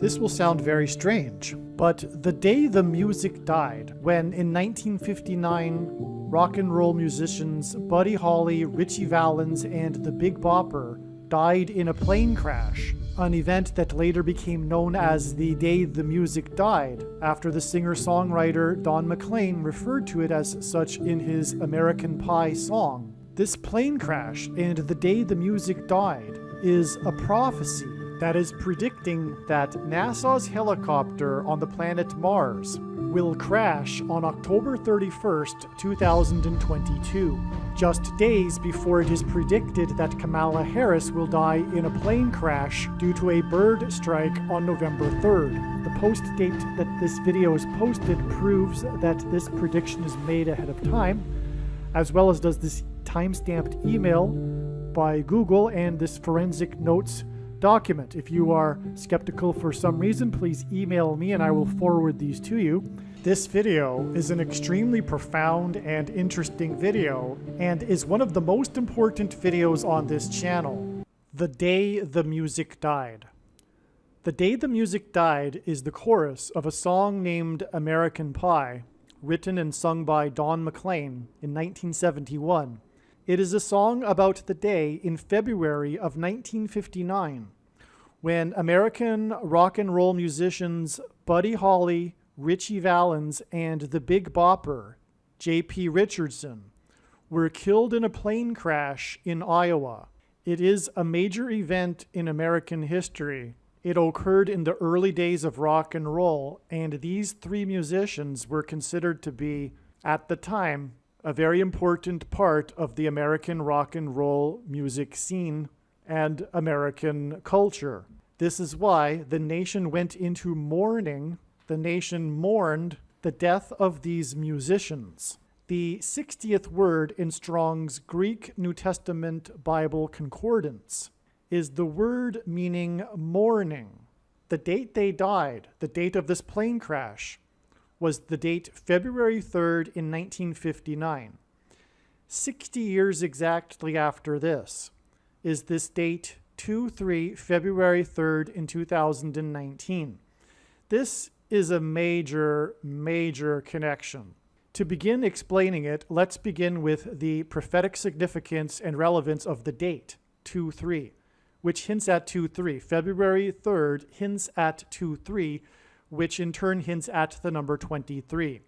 This will sound very strange, but the day the music died, when in 1959 rock and roll musicians Buddy Holly, Ritchie Valens, and the Big Bopper died in a plane crash, an event that later became known as the day the music died, after the singer-songwriter Don McLean referred to it as such in his American Pie song. This plane crash and the day the music died is a prophecy that is predicting that NASA's helicopter on the planet Mars will crash on October 31st, 2022, just days before it is predicted that Kamala Harris will die in a plane crash due to a bird strike on November 3rd. The post date that this video is posted proves that this prediction is made ahead of time, as well as does this time-stamped email by Google and this forensic notes document. If you are skeptical for some reason, please email me and I will forward these to you. This video is an extremely profound and interesting video and is one of the most important videos on this channel. The Day the Music Died. The Day the Music Died is the chorus of a song named American Pie, written and sung by Don McLean in 1971. It is a song about the day in February of 1959 when American rock and roll musicians Buddy Holly, Ritchie Valens, and the Big Bopper, J.P. Richardson, were killed in a plane crash in Iowa. It is a major event in American history. It occurred in the early days of rock and roll, and these three musicians were considered to be, at the time, a very important part of the American rock and roll music scene and American culture. This is why the nation went into mourning. The nation mourned the death of these musicians. The 60th word in Strong's Greek New Testament Bible Concordance is the word meaning mourning. The date they died, the date of this plane crash, was the date February 3rd in 1959. 60 years exactly after this is this date 2-3 February 3rd in 2019. This is a major connection. To begin explaining it, let's begin with the prophetic significance and relevance of the date 2-3, which hints at 2-3. February 3rd hints at 2-3, which in turn hints at the number 23.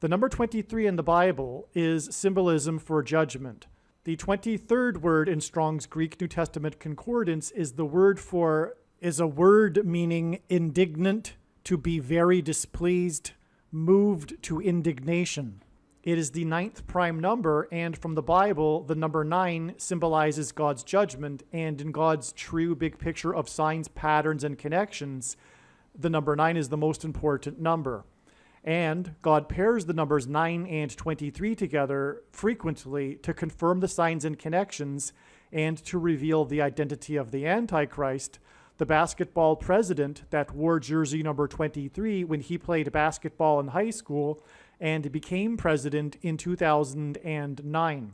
The number 23 in the Bible is symbolism for judgment. The 23rd word in Strong's Greek New Testament Concordance is a word meaning indignant, to be very displeased, moved to indignation. It is the 9th prime number, and from the Bible, the number 9 symbolizes God's judgment, and in God's true big picture of signs, patterns, and connections, the number 9 is the most important number. And God pairs the numbers 9 and 23 together frequently to confirm the signs and connections and to reveal the identity of the Antichrist, the basketball president that wore jersey number 23 when he played basketball in high school and became president in 2009.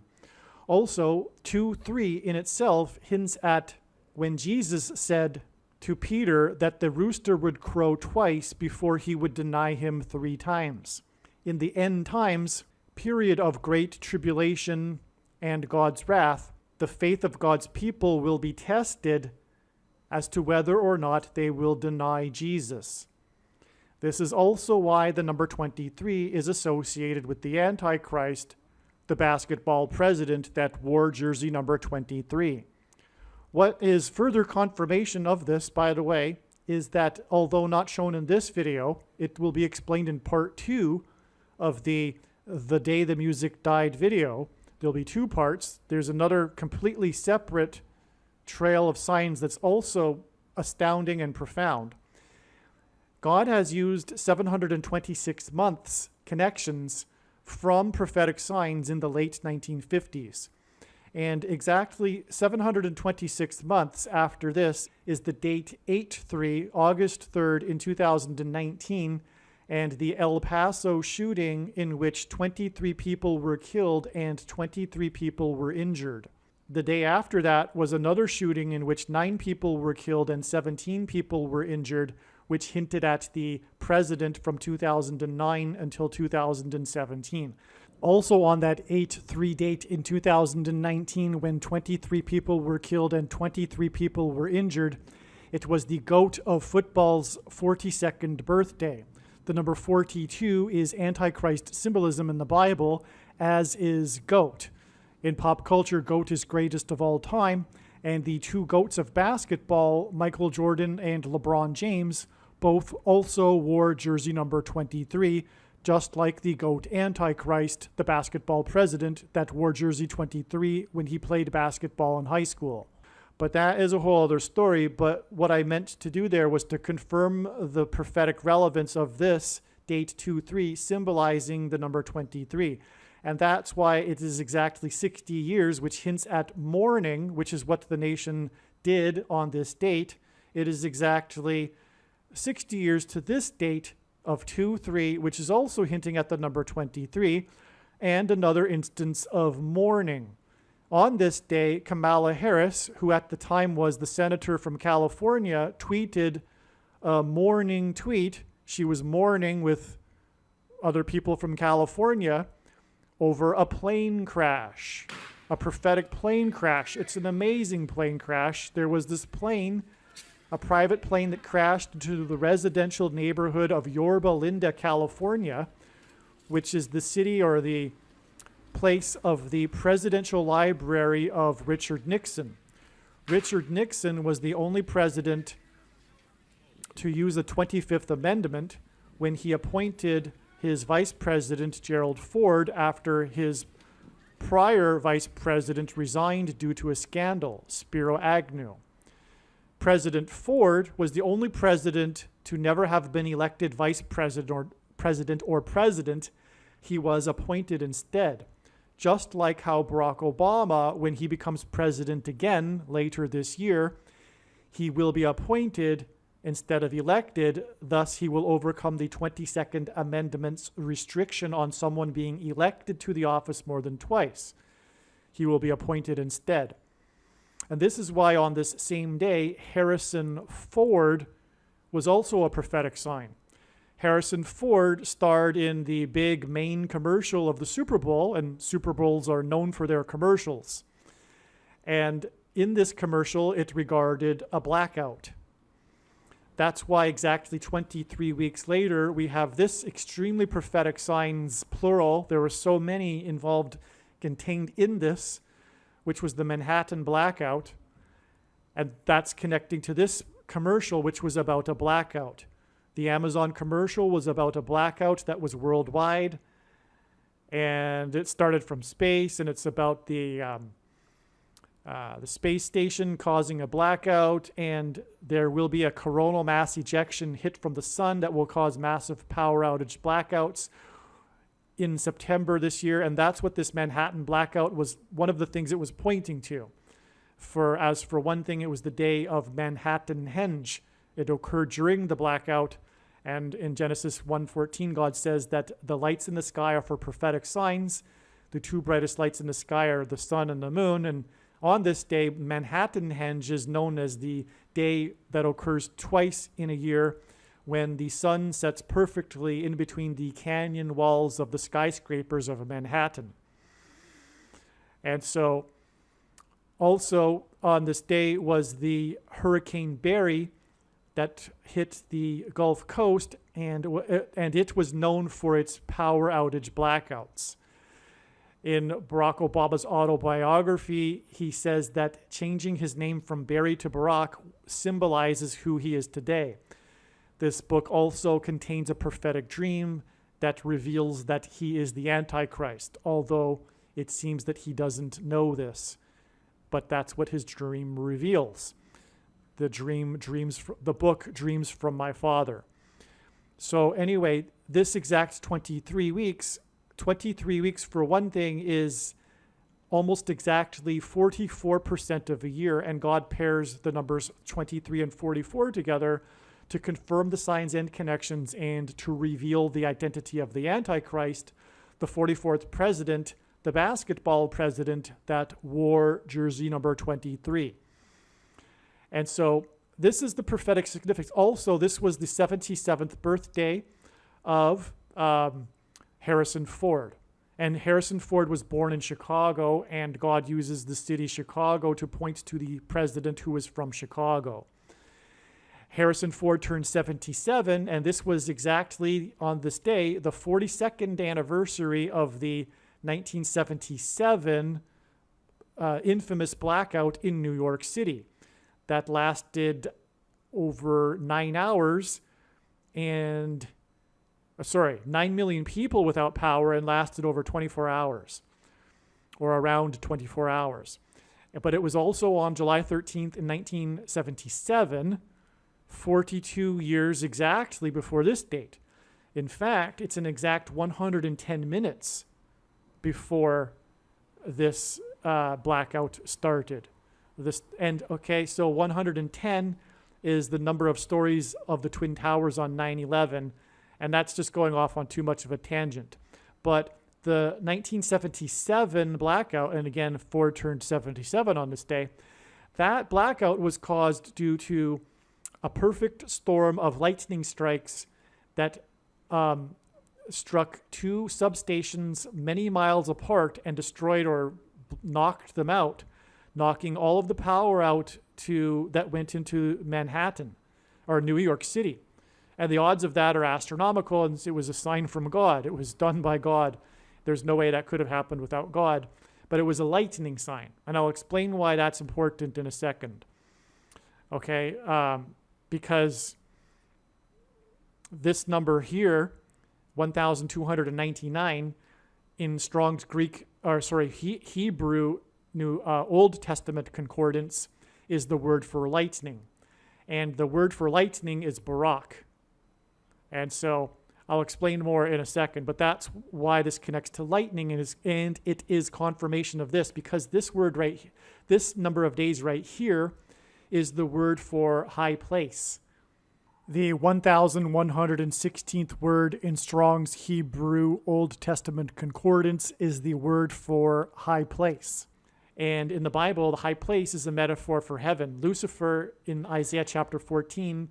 Also, 2-3 in itself hints at when Jesus said to Peter that the rooster would crow twice before he would deny him 3 times. In the end times, period of great tribulation and God's wrath, the faith of God's people will be tested as to whether or not they will deny Jesus. This is also why the number 23 is associated with the Antichrist, the basketball president that wore jersey number 23. What is further confirmation of this, by the way, is that although not shown in this video, it will be explained in part 2 of the Day the Music Died video. There'll be 2 parts. There's another completely separate trail of signs that's also astounding and profound. God has used 726 months connections from prophetic signs in the late 1950s. And exactly 726 months after this is the date 8-3, August 3rd in 2019, and the El Paso shooting in which 23 people were killed and 23 people were injured. The day after that was another shooting in which 9 people were killed and 17 people were injured, which hinted at the president from 2009 until 2017. Also on that 8/3 date in 2019, when 23 people were killed and 23 people were injured, it was the GOAT of football's 42nd birthday. The number 42 is Antichrist symbolism in the Bible, as is GOAT. In pop culture, GOAT is greatest of all time, and the two GOATs of basketball, Michael Jordan and LeBron James, both also wore jersey number 23, just like the GOAT Antichrist, the basketball president, that wore jersey 23 when he played basketball in high school. But that is a whole other story. But what I meant to do there was to confirm the prophetic relevance of this date 2-3, symbolizing the number 23. And that's why it is exactly 60 years, which hints at mourning, which is what the nation did on this date. It is exactly 60 years to this date of 2-3, which is also hinting at the number 23, and another instance of mourning. On this day, Kamala Harris, who at the time was the senator from California, tweeted a mourning tweet. She was mourning with other people from California over a plane crash, a prophetic plane crash. It's an amazing plane crash. There was this plane, a private plane that crashed into the residential neighborhood of Yorba Linda, California, which is the city or the place of the presidential library of Richard Nixon. Richard Nixon was the only president to use the 25th Amendment when he appointed his vice president, Gerald Ford, after his prior vice president resigned due to a scandal, Spiro Agnew. President Ford was the only president to never have been elected vice president or president. He was appointed instead. Just like how Barack Obama, when he becomes president again later this year, he will be appointed instead of elected. Thus, he will overcome the 22nd Amendment's restriction on someone being elected to the office more than twice. He will be appointed instead. And this is why on this same day, Harrison Ford was also a prophetic sign. Harrison Ford starred in the big main commercial of the Super Bowl, and Super Bowls are known for their commercials. And in this commercial, it regarded a blackout. That's why exactly 23 weeks later, we have this extremely prophetic signs, plural. There were so many involved, contained in this, which was the Manhattan blackout. And that's connecting to this commercial, which was about a blackout. The Amazon commercial was about a blackout that was worldwide, and it started from space, and it's about the space station causing a blackout, and there will be a coronal mass ejection hit from the sun that will cause massive power outage blackouts in September this year, and that's what this Manhattan blackout was, one of the things it was pointing to. As for one thing, it was the day of Manhattanhenge. It occurred during the blackout, and in Genesis 1:14, God says that the lights in the sky are for prophetic signs. The two brightest lights in the sky are the sun and the moon, and on this day, Manhattanhenge is known as the day that occurs twice in a year when the sun sets perfectly in between the canyon walls of the skyscrapers of Manhattan. And so also on this day was the Hurricane Barry that hit the Gulf Coast, and it was known for its power outage blackouts. In Barack Obama's autobiography, he says that changing his name from Barry to Barack symbolizes who he is today. This book also contains a prophetic dream that reveals that he is the Antichrist, although it seems that he doesn't know this. But that's what his dream reveals. The book Dreams from My Father. So anyway, this exact 23 weeks for one thing is almost exactly 44% of a year, and God pairs the numbers 23 and 44 together to confirm the signs and connections and to reveal the identity of the Antichrist, the 44th president, the basketball president that wore jersey number 23. And so this is the prophetic significance. Also, this was the 77th birthday of Harrison Ford. And Harrison Ford was born in Chicago, and God uses the city Chicago to point to the president who was from Chicago. Harrison Ford turned 77, and this was exactly on this day, the 42nd anniversary of the 1977 infamous blackout in New York City. That lasted over 9 hours and 9 million people without power and lasted over 24 hours or around 24 hours. But it was also on July 13th in 1977, 42 years exactly before this date. In fact, it's an exact 110 minutes before this blackout started. So 110 is the number of stories of the Twin Towers on 9/11, and that's just going off on too much of a tangent. But the 1977 blackout, and again, Ford turned 77 on this day, that blackout was caused due to a perfect storm of lightning strikes that struck two substations many miles apart and destroyed or knocked them out, knocking all of the power out that went into Manhattan or New York City. And the odds of that are astronomical, and it was a sign from God. It was done by God. There's no way that could have happened without God, but it was a lightning sign. And I'll explain why that's important in a second. Okay, because this number here, 1,299, in Strong's Hebrew Old Testament concordance is the word for lightning. And the word for lightning is barak. And so I'll explain more in a second, but that's why this connects to lightning, and it is confirmation of this, because this number of days right here is the word for high place. The 1,116th word in Strong's Hebrew Old Testament concordance is the word for high place. And in the Bible, the high place is a metaphor for heaven. Lucifer in Isaiah chapter 14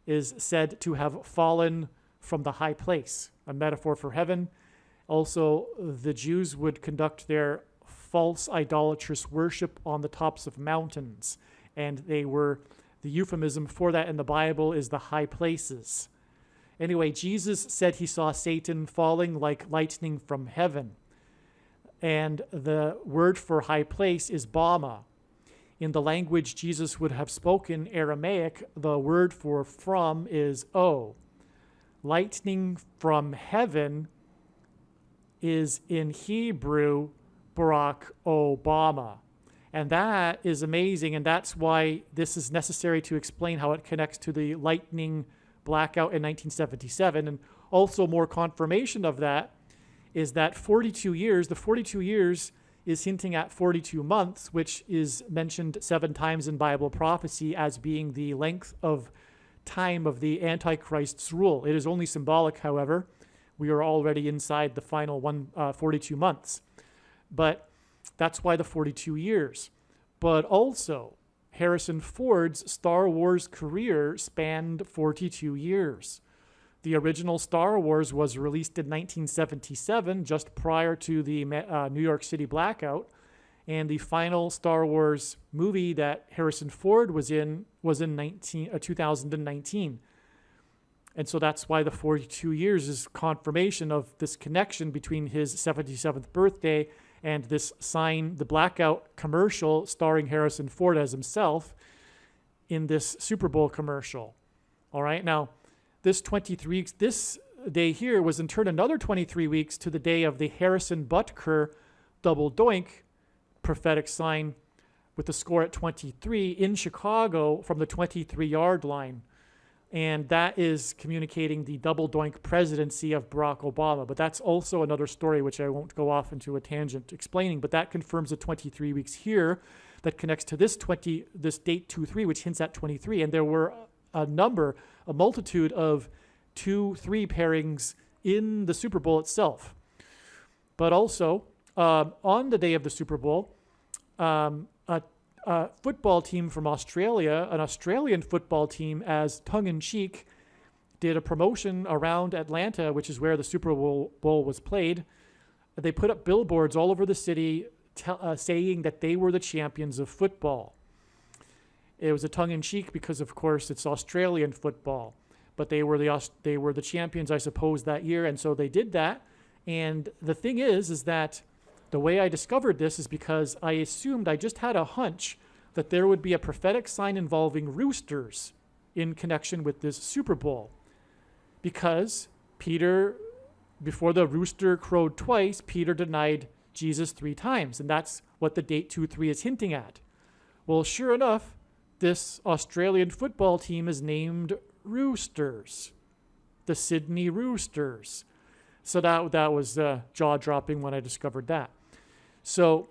is said to have fallen from the high place, a metaphor for heaven. Also, the Jews would conduct their false idolatrous worship on the tops of mountains, and the euphemism for that in the Bible is the high places. Anyway, Jesus said he saw Satan falling like lightning from heaven. And the word for high place is Bama. In the language Jesus would have spoken, Aramaic, the word for from is O. Lightning from heaven is in Hebrew, Barack Obama. And that is amazing, and that's why this is necessary to explain how it connects to the lightning blackout in 1977. And also more confirmation of that is that 42 years, the 42 years is hinting at 42 months, which is mentioned 7 times in Bible prophecy as being the length of time of the Antichrist's rule. It is only symbolic, however. We are already inside the final 42 months. But that's why the 42 years. But also, Harrison Ford's Star Wars career spanned 42 years. The original Star Wars was released in 1977, just prior to the New York City blackout. And the final Star Wars movie that Harrison Ford was in 2019. And so that's why the 42 years is confirmation of this connection between his 77th birthday and this sign, the blackout commercial starring Harrison Ford as himself in this Super Bowl commercial. All right, now this 23 weeks, this day here was in turn another 23 weeks to the day of the Harrison Butker double doink prophetic sign with the score at 23 in Chicago from the 23-yard line. And that is communicating the double doink presidency of Barack Obama. But that's also another story which I won't go off into a tangent explaining, but that confirms the 23 weeks here that connects to this date 2-3, which hints at 23. And there were a multitude of 2-3 pairings in the Super Bowl itself. But also, on the day of the Super Bowl, a football team from Australia, an Australian football team, as tongue-in-cheek, did a promotion around Atlanta, which is where the Super Bowl was played. They put up billboards all over the city saying that they were the champions of football. It was a tongue-in-cheek because, of course, it's Australian football. But they were the champions, I suppose, that year, and so they did that. And the thing is that the way I discovered this is because I assumed, I just had a hunch that there would be a prophetic sign involving roosters in connection with this Super Bowl. Because Peter, before the rooster crowed twice, Peter denied Jesus 3 times. And that's what the date 2-3 is hinting at. Well, sure enough, this Australian football team is named Roosters, the Sydney Roosters. So that was jaw-dropping when I discovered that. So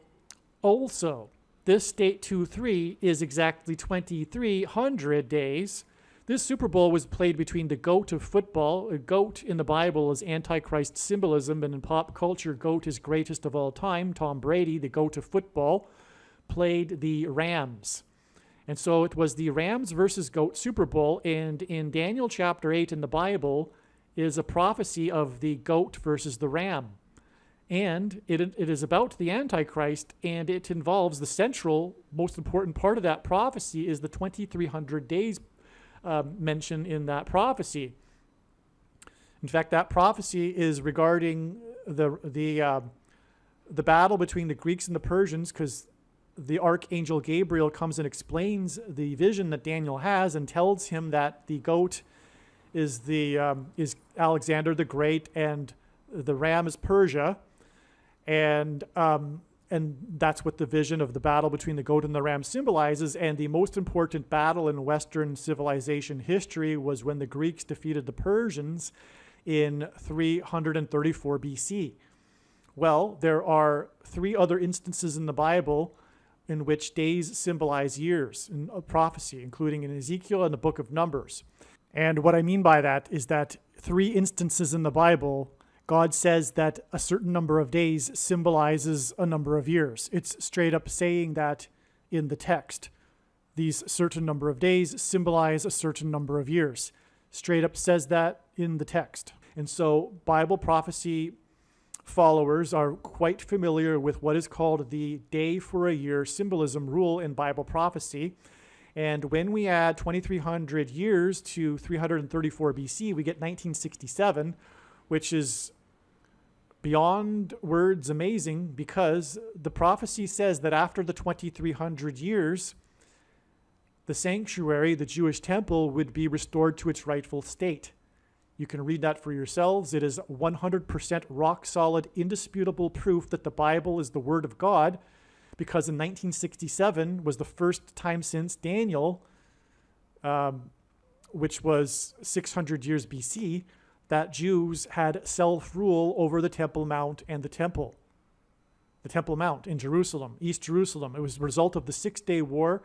also, this date 2-3 is exactly 2,300 days. This Super Bowl was played between the GOAT of football. A GOAT in the Bible is Antichrist symbolism, and in pop culture, GOAT is greatest of all time. Tom Brady, the GOAT of football, played the Rams. And so it was the Rams versus GOAT Super Bowl, and in Daniel chapter 8 in the Bible is a prophecy of the GOAT versus the Ram. And it is about the Antichrist, and it involves the central, most important part of that prophecy is the 2,300 days mentioned in that prophecy. In fact, that prophecy is regarding the battle between the Greeks and the Persians, because the archangel Gabriel comes and explains the vision that Daniel has and tells him that the goat is Alexander the Great and the ram is Persia, and that's what the vision of the battle between the goat and the ram symbolizes. And the most important battle in Western civilization history was when the Greeks defeated the Persians in 334 BC. Well, there are 3 other instances in the Bible in which days symbolize years in prophecy, including in Ezekiel and the book of Numbers. And what I mean by that is that 3 instances in the Bible, God says that a certain number of days symbolizes a number of years. It's straight up saying that in the text. These certain number of days symbolize a certain number of years. Straight up says that in the text. And so Bible prophecy followers are quite familiar with what is called the day for a year symbolism rule in Bible prophecy. And when we add 2,300 years to 334 BC, we get 1967, which is beyond words amazing, because the prophecy says that after the 2,300 years, the sanctuary, the Jewish temple, would be restored to its rightful state. You can read that for yourselves. It is 100% rock solid, indisputable proof that the Bible is the Word of God, because in 1967 was the first time since Daniel, which was 600 years BC, that Jews had self-rule over the Temple Mount and the Temple. The Temple Mount in Jerusalem, East Jerusalem. It was the result of the 6-day war.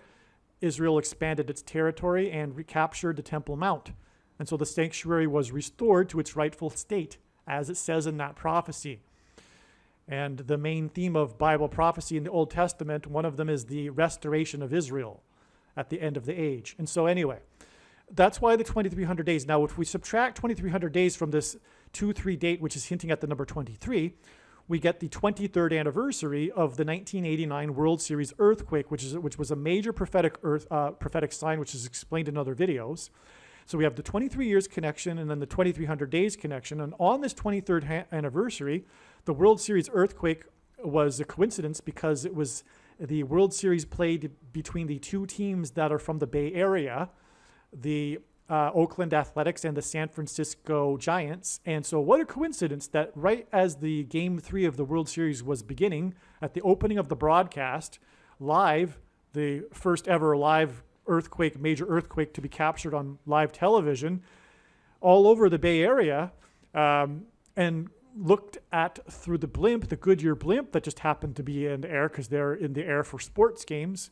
Israel expanded its territory and recaptured the Temple Mount. And so the sanctuary was restored to its rightful state, as it says in that prophecy. And the main theme of Bible prophecy in the Old Testament, one of them is the restoration of Israel at the end of the age. And so anyway, that's why the 2,300 days. Now, if we subtract 2,300 days from this 2-3 date, which is hinting at the number 23, we get the 23rd anniversary of the 1989 World Series earthquake, which was a major prophetic sign, which is explained in other videos. So we have the 23 years connection and then the 2,300 days connection. And on this 23rd anniversary, the World Series earthquake was a coincidence because it was the World Series played between the 2 teams that are from the Bay Area, the Oakland Athletics and the San Francisco Giants. And so what a coincidence that right as the Game 3 of the World Series was beginning, at the opening of the broadcast, live, the first ever live major earthquake to be captured on live television, all over the Bay Area, and looked at through the blimp, the Goodyear blimp that just happened to be in the air because they're in the air for sports games.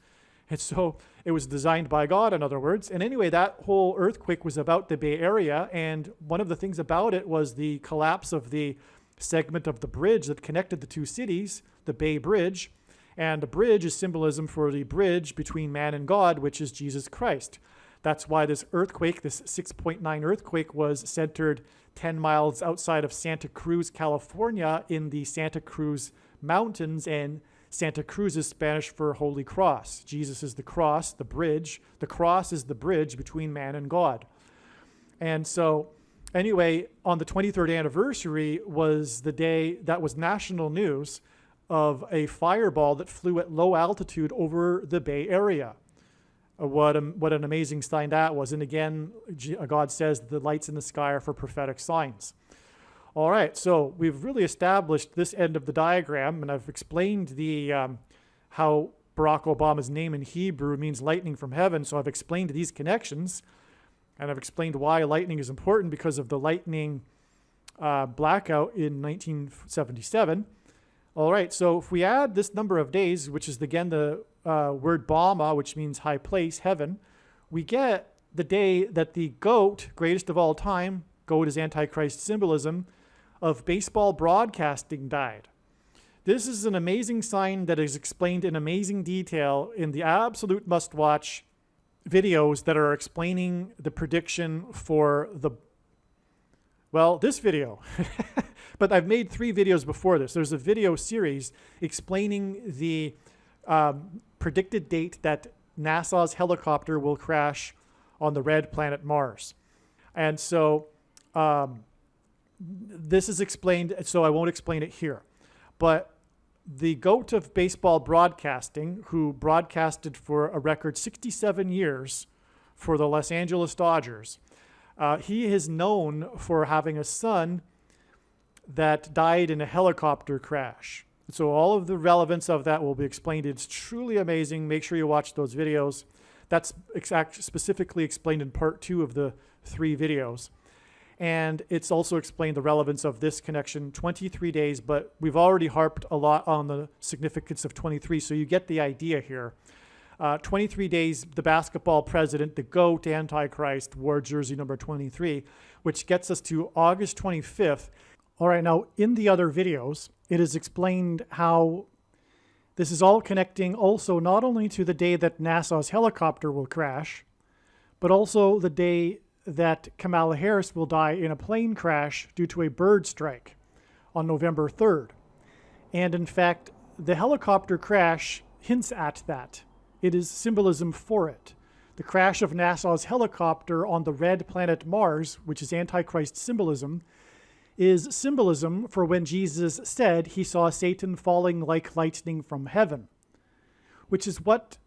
And so it was designed by God, in other words. And anyway, that whole earthquake was about the Bay Area. And one of the things about it was the collapse of the segment of the bridge that connected the 2 cities, the Bay Bridge. And the bridge is symbolism for the bridge between man and God, which is Jesus Christ. That's why this earthquake, this 6.9 earthquake, was centered 10 miles outside of Santa Cruz, California, in the Santa Cruz Mountains. And Santa Cruz is Spanish for Holy Cross. Jesus is the cross, the bridge. The cross is the bridge between man and God. And so, anyway, on the 23rd anniversary was the day that was national news of a fireball that flew at low altitude over the Bay Area. What an amazing sign that was. And again, God says the lights in the sky are for prophetic signs. All right, so we've really established this end of the diagram, and I've explained the how Barack Obama's name in Hebrew means lightning from heaven. So I've explained these connections, and I've explained why lightning is important because of the lightning blackout in 1977. All right, so if we add this number of days, which is again the word Bama, which means high place, heaven, we get the day that the GOAT, greatest of all time, GOAT is Antichrist symbolism, of baseball broadcasting died. This is an amazing sign that is explained in amazing detail in the absolute must-watch videos that are explaining the prediction for this video. But I've made 3 videos before this. There's a video series explaining the predicted date that NASA's helicopter will crash on the red planet Mars. And so this is explained, so I won't explain it here. But the GOAT of baseball broadcasting, who broadcasted for a record 67 years for the Los Angeles Dodgers, he is known for having a son that died in a helicopter crash. So all of the relevance of that will be explained. It's truly amazing. Make sure you watch those videos. That's specifically explained in part 2 of the 3 videos. And it's also explained the relevance of this connection, 23 days, but we've already harped a lot on the significance of 23, so you get the idea here. 23 days, the basketball president, the GOAT, Antichrist, wore jersey number 23, which gets us to August 25th. All right, now in the other videos, it is explained how this is all connecting also not only to the day that NASA's helicopter will crash, but also the day that Kamala Harris will die in a plane crash due to a bird strike on November 3rd. And in fact, the helicopter crash hints at that. It is symbolism for it. The crash of NASA's helicopter on the red planet Mars, which is Antichrist symbolism, is symbolism for when Jesus said he saw Satan falling like lightning from heaven, which is what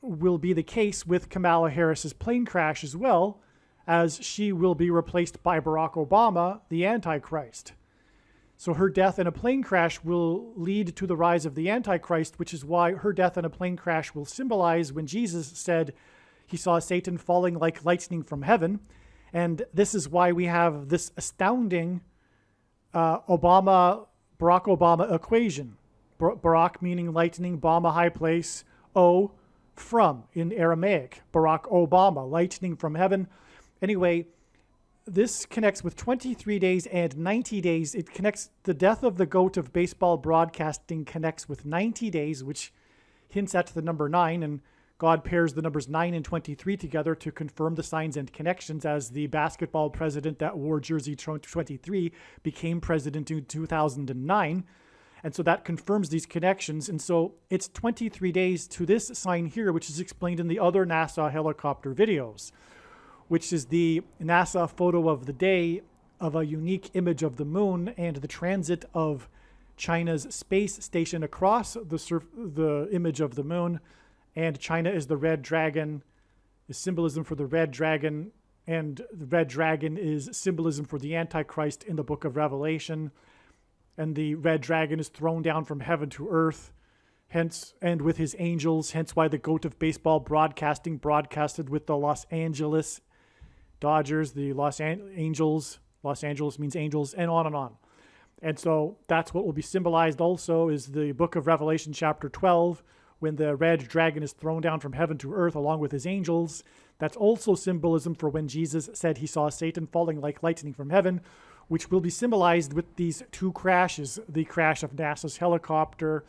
will be the case with Kamala Harris's plane crash as well, as she will be replaced by Barack Obama, the Antichrist. So her death in a plane crash will lead to the rise of the Antichrist, which is why her death in a plane crash will symbolize when Jesus said he saw Satan falling like lightning from heaven. And this is why we have this astounding Barack Obama equation. Barack meaning lightning, Obama high place, O from in Aramaic. Barack Obama, lightning from heaven. Anyway, this connects with 23 days and 90 days. It connects, the death of the GOAT of baseball broadcasting connects with 90 days, which hints at the number 9, and God pairs the numbers 9 and 23 together to confirm the signs and connections, as the basketball president that wore jersey 23 became president in 2009. And so that confirms these connections. And so it's 23 days to this sign here, which is explained in the other NASA helicopter videos, which is the NASA photo of the day of a unique image of the moon and the transit of China's space station across the image of the moon. And China is the red dragon, is symbolism for the red dragon, and the red dragon is symbolism for the Antichrist in the book of Revelation. And the red dragon is thrown down from heaven to earth, hence, and with his angels, hence why the GOAT of baseball broadcasting broadcasted with the Los Angeles Dodgers, the Angels. Los Angeles means angels, and on and on. And so that's what will be symbolized also is the book of Revelation chapter 12, when the red dragon is thrown down from heaven to earth along with his angels. That's also symbolism for when Jesus said he saw Satan falling like lightning from heaven, which will be symbolized with these 2 crashes, the crash of NASA's helicopter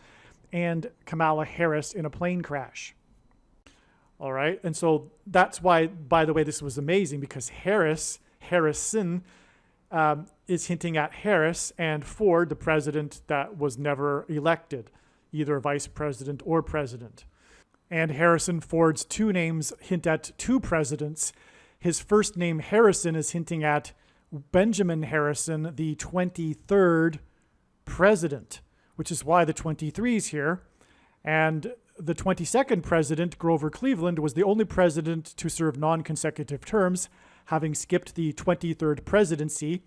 and Kamala Harris in a plane crash. All right, and so that's why, by the way, this was amazing, because Harrison, is hinting at Harris, and Ford, the president that was never elected, either vice president or president. And Harrison Ford's two names hint at two presidents. His first name, Harrison, is hinting at Benjamin Harrison, the 23rd president, which is why the 23 is here. And the 22nd president, Grover Cleveland, was the only president to serve non-consecutive terms, having skipped the 23rd presidency.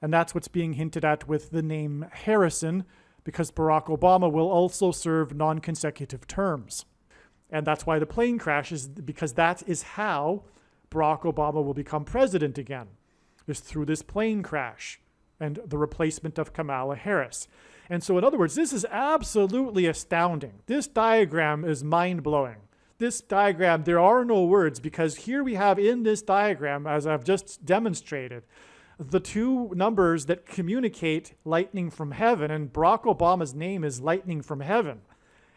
And that's what's being hinted at with the name Harrison, because Barack Obama will also serve non-consecutive terms. And that's why the plane crashes, because that is how Barack Obama will become president again, is through this plane crash and the replacement of Kamala Harris. And so, in other words, this is absolutely astounding. This diagram is mind-blowing. This diagram, there are no words, because here we have in this diagram, as I've just demonstrated, the two numbers that communicate lightning from heaven, and Barack Obama's name is lightning from heaven.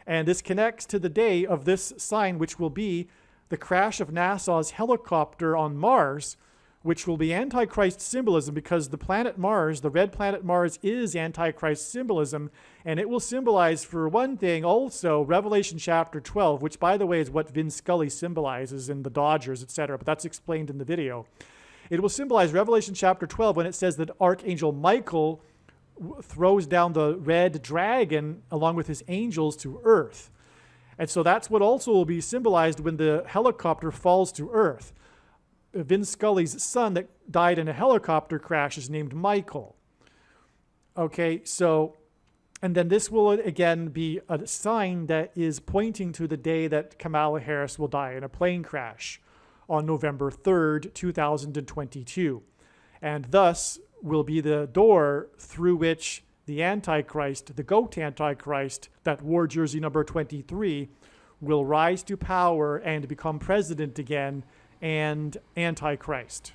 And this connects to the day of this sign, which will be the crash of NASA's helicopter on Mars, which will be Antichrist symbolism, because the planet Mars, the red planet Mars, is Antichrist symbolism. And it will symbolize, for one thing, also Revelation chapter 12, which, by the way, is what Vin Scully symbolizes in the Dodgers, etc. But that's explained in the video. It will symbolize Revelation chapter 12 when it says that Archangel Michael throws down the red dragon along with his angels to earth. And so that's what also will be symbolized when the helicopter falls to earth. Vin Scully's son that died in a helicopter crash is named Michael. Okay, so, and then this will again be a sign that is pointing to the day that Kamala Harris will die in a plane crash on November 3rd, 2022. And thus will be the door through which the Antichrist, the GOAT Antichrist, that wore jersey number 23, will rise to power and become president again, and Antichrist.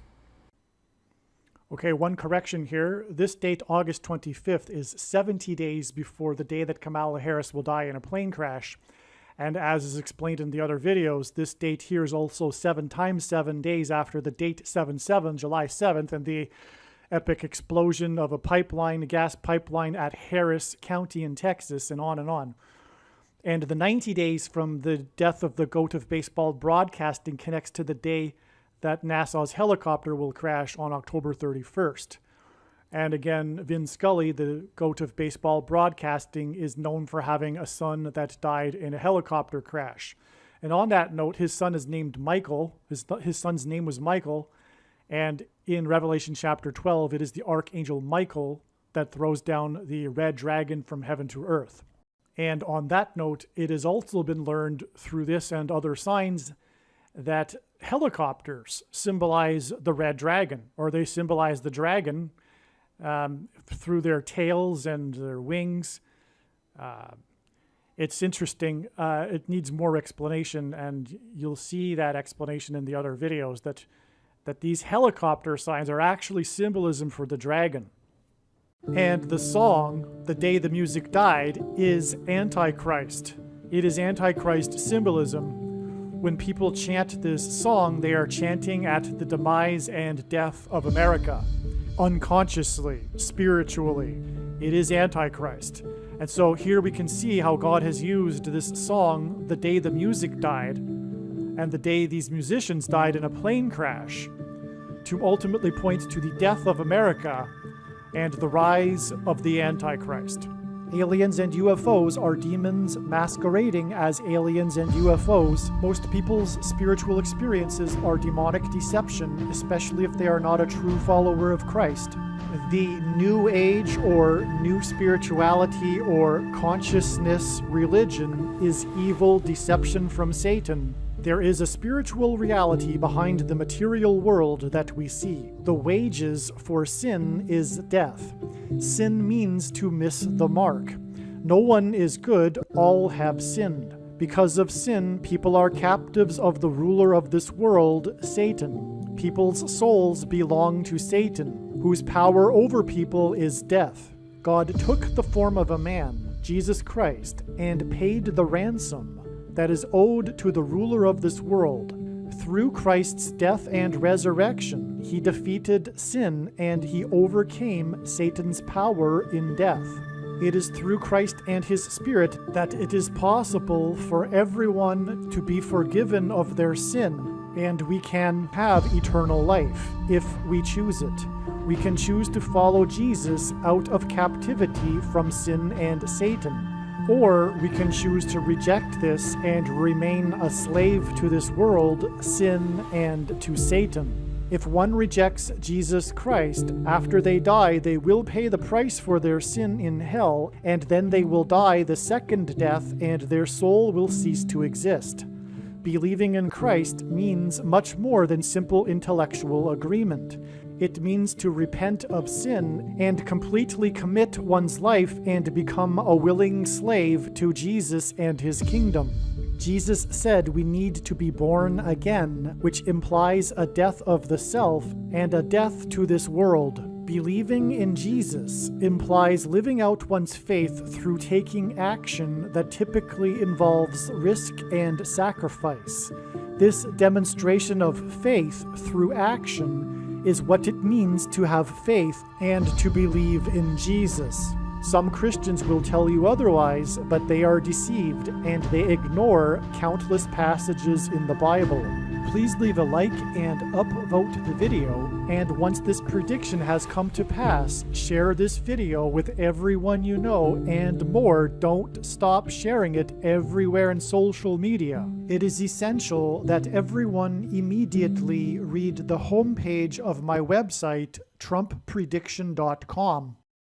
Okay, one correction here. This date, August 25th, is 70 days before the day that Kamala Harris will die in a plane crash. And as is explained in the other videos, this date here is also 7 times 7 days after the date 7/7, July 7th, and the epic explosion of a pipeline, a gas pipeline at Harris County in Texas, and on and on. And the 90 days from the death of the GOAT of baseball broadcasting connects to the day that NASA's helicopter will crash on October 31st. And again, Vin Scully, the GOAT of baseball broadcasting, is known for having a son that died in a helicopter crash. And on that note, his son is named Michael. His son's name was Michael. And in Revelation chapter 12, it is the Archangel Michael that throws down the red dragon from heaven to earth. And on that note, it has also been learned through this and other signs that helicopters symbolize the red dragon, or they symbolize the dragon through their tails and their wings. It's interesting. It needs more explanation, and you'll see that explanation in the other videos, that these helicopter signs are actually symbolism for the dragon. And the song, The Day the Music Died, is Antichrist. It is Antichrist symbolism. When people chant this song, they are chanting at the demise and death of America. Unconsciously, spiritually, it is Antichrist. And so here we can see how God has used this song, The Day the Music Died, and the day these musicians died in a plane crash, to ultimately point to the death of America and the rise of the Antichrist. Aliens and UFOs are demons masquerading as aliens and UFOs. Most people's spiritual experiences are demonic deception, especially if they are not a true follower of Christ. The New Age or New Spirituality or Consciousness religion is evil deception from Satan. There is a spiritual reality behind the material world that we see. The wages for sin is death. Sin means to miss the mark. No one is good, all have sinned. Because of sin, people are captives of the ruler of this world, Satan. People's souls belong to Satan, whose power over people is death. God took the form of a man, Jesus Christ, and paid the ransom that is owed to the ruler of this world. Through Christ's death and resurrection, he defeated sin and he overcame Satan's power in death. It is through Christ and his Spirit that it is possible for everyone to be forgiven of their sin, and we can have eternal life if we choose it. We can choose to follow Jesus out of captivity from sin and Satan, or we can choose to reject this and remain a slave to this world, sin, and to Satan. If one rejects Jesus Christ, after they die, they will pay the price for their sin in hell, and then they will die the second death, and their soul will cease to exist. Believing in Christ means much more than simple intellectual agreement. It means to repent of sin and completely commit one's life and become a willing slave to Jesus and his kingdom. Jesus said we need to be born again, which implies a death of the self and a death to this world. Believing in Jesus implies living out one's faith through taking action that typically involves risk and sacrifice. This demonstration of faith through action is what it means to have faith and to believe in Jesus. Some Christians will tell you otherwise, but they are deceived and they ignore countless passages in the Bible. Please leave a like and upvote the video, and once this prediction has come to pass, share this video with everyone you know, and more, don't stop sharing it everywhere in social media. It is essential that everyone immediately read the homepage of my website, TrumpPrediction.com.